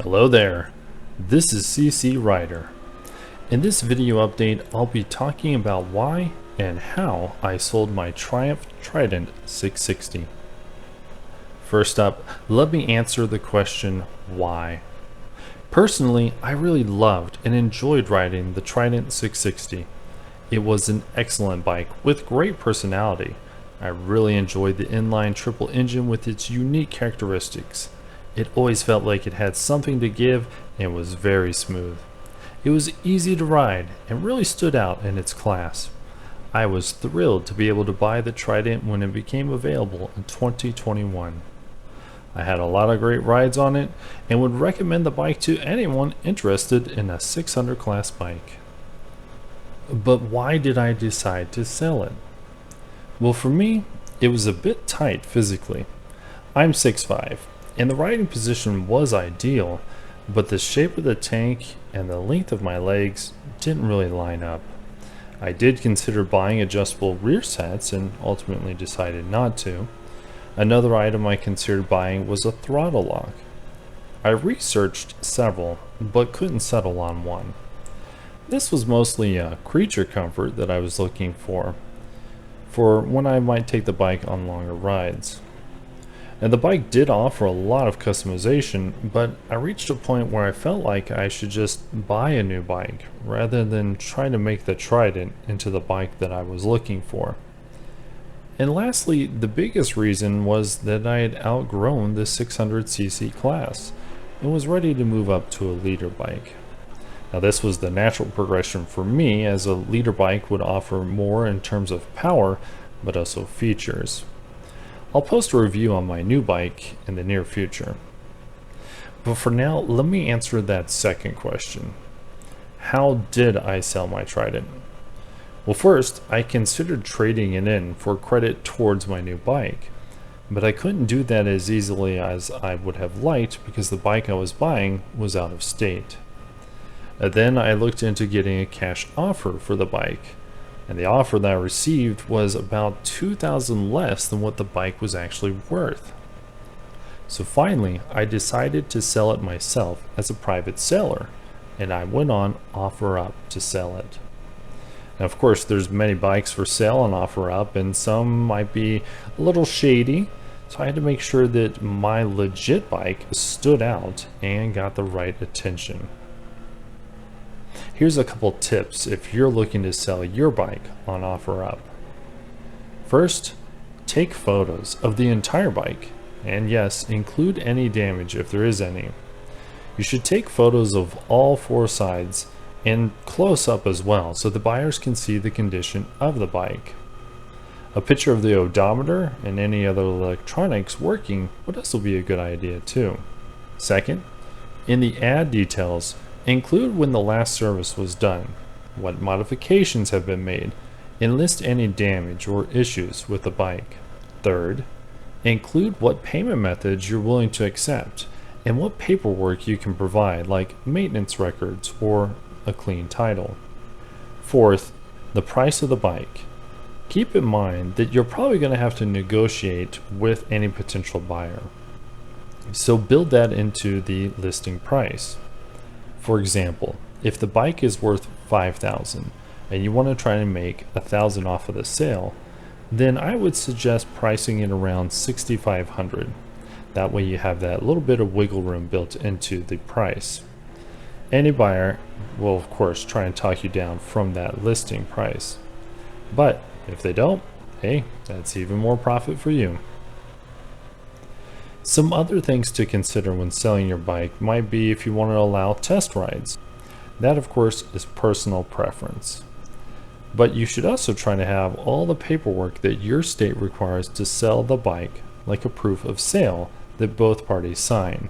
Hello there, this is CC Rider. In this video update, I'll be talking about why and how I sold my Triumph Trident 660. First up, let me answer the question why. Personally, I really loved and enjoyed riding the Trident 660. It was an excellent bike with great personality. I really enjoyed the inline triple engine with its unique characteristics. It always felt like it had something to give and was very smooth. It was easy to ride and really stood out in its class. I was thrilled to be able to buy the Trident when it became available in 2021. I had a lot of great rides on it and would recommend the bike to anyone interested in a 600 class bike. But why did I decide to sell it? Well, for me, it was a bit tight physically. I'm 6'5", and the riding position was ideal, but the shape of the tank and the length of my legs didn't really line up. I did consider buying adjustable rear sets and ultimately decided not to. Another item I considered buying was a throttle lock. I researched several, but couldn't settle on one. This was mostly a creature comfort that I was looking for when I might take the bike on longer rides. And the bike did offer a lot of customization, but I reached a point where I felt like I should just buy a new bike rather than try to make the Trident into the bike that I was looking for. And lastly, the biggest reason was that I had outgrown the 600cc class and was ready to move up to a leader bike. Now this was the natural progression for me, as a leader bike would offer more in terms of power, but also features. I'll post a review on my new bike in the near future. But for now, let me answer that second question. How did I sell my Trident? Well, first, I considered trading it in for credit towards my new bike, but I couldn't do that as easily as I would have liked because the bike I was buying was out of state. Then I looked into getting a cash offer for the bike, and the offer that I received was about $2,000 less than what the bike was actually worth. So finally, I decided to sell it myself as a private seller, and I went on OfferUp to sell it. Now, of course, there's many bikes for sale on OfferUp, and some might be a little shady, so I had to make sure that my legit bike stood out and got the right attention. Here's a couple tips if you're looking to sell your bike on OfferUp. First, take photos of the entire bike, and yes, include any damage if there is any. You should take photos of all four sides and close up as well, so the buyers can see the condition of the bike. A picture of the odometer and any other electronics working would also be a good idea too. Second, in the ad details, include when the last service was done, what modifications have been made, and list any damage or issues with the bike. Third, include what payment methods you're willing to accept and what paperwork you can provide, like maintenance records or a clean title. Fourth, the price of the bike. Keep in mind that you're probably going to have to negotiate with any potential buyer, so build that into the listing price. For example, if the bike is worth $5,000 and you want to try to make $1,000 off of the sale, then I would suggest pricing it around $6,500. That way you have that little bit of wiggle room built into the price. Any buyer will of course try and talk you down from that listing price. But if they don't, hey, that's even more profit for you. Some other things to consider when selling your bike might be if you want to allow test rides. That of course is personal preference. But you should also try to have all the paperwork that your state requires to sell the bike, like a proof of sale that both parties sign.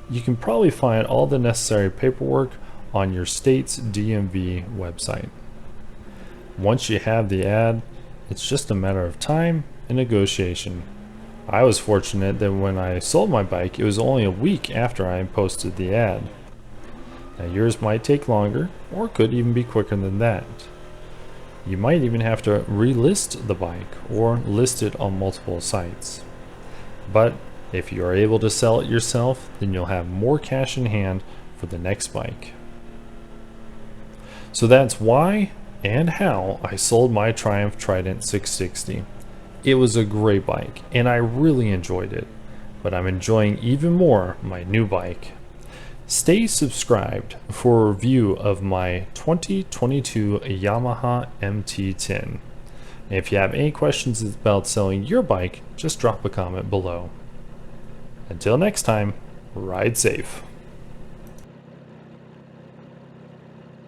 You can probably find all the necessary paperwork on your state's DMV website. Once you have the ad, it's just a matter of time and negotiation. I was fortunate that when I sold my bike, it was only a week after I posted the ad. Now yours might take longer, or could even be quicker than that. You might even have to relist the bike or list it on multiple sites. But If you are able to sell it yourself, then you'll have more cash in hand for the next bike. So that's why and how I sold my Triumph Trident 660. It was a great bike and I really enjoyed it, but I'm enjoying even more my new bike. Stay subscribed for a review of my 2022 Yamaha MT-10. If you have any questions about selling your bike, just drop a comment below. Until next time, ride safe.